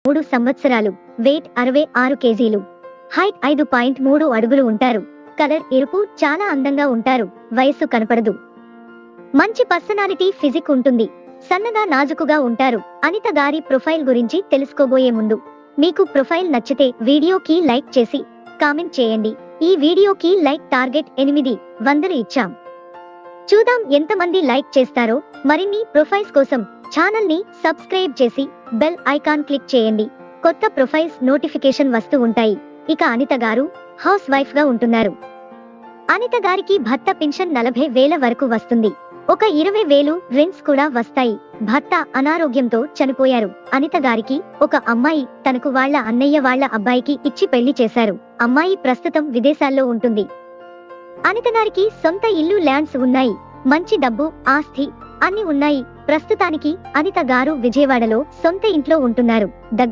3 సంవత్సరాలు, వెయిట్ 66 కేజీలు, హైట్ 5.3 అడుగులు ఉంటారు. కలర్ ఎరుపు, చాలా అందంగా ఉంటారు. వయస్సు కనపడదు. మంచి పర్సనాలిటీ, ఫిజిక్ ఉంటుంది. సన్నగా, నాజుకుగా ఉంటారు. అనిత గారి ప్రొఫైల్ గురించి తెలుసుకోబోయే ముందు మీకు ప్రొఫైల్ నచ్చితే వీడియోకి లైక్ చేసి కామెంట్ చేయండి. ఈ వీడియోకి లైక్ టార్గెట్ 800 ఇచ్చాం. చూద్దాం ఎంతమంది లైక్ చేస్తారో. మరిన్ని ప్రొఫైల్స్ కోసం ఛానల్ ని సబ్స్క్రైబ్ చేసి బెల్ ఐకాన్ క్లిక్ చేయండి. కొత్త ప్రొఫైల్స్ నోటిఫికేషన్ వస్తూ ఉంటాయి. ఇక అనిత గారు హౌస్ వైఫ్ గా ఉంటున్నారు. అనిత గారికి భర్త పెన్షన్ 40,000 వరకు వస్తుంది. ఒక 20,000 రెంట్స్ కూడా వస్తాయి. భర్త అనారోగ్యంతో చనిపోయారు. అనిత గారికి ఒక అమ్మాయి, తనకు వాళ్ళ అన్నయ్య వాళ్ళ అబ్బాయికి ఇచ్చి పెళ్లి చేశారు. అమ్మాయి ప్రస్తుతం విదేశాల్లో ఉంటుంది. అనిత గారికి సొంత ఇల్లు, ల్యాండ్స్ ఉన్నాయి. మంచి డబ్బు, ఆస్తి అన్ని ఉన్నాయి. ప్రస్తుతానికి అనిత గారు విజయవాడలో సొంత ఇంట్లో ఉంటున్నారు. దగ్గర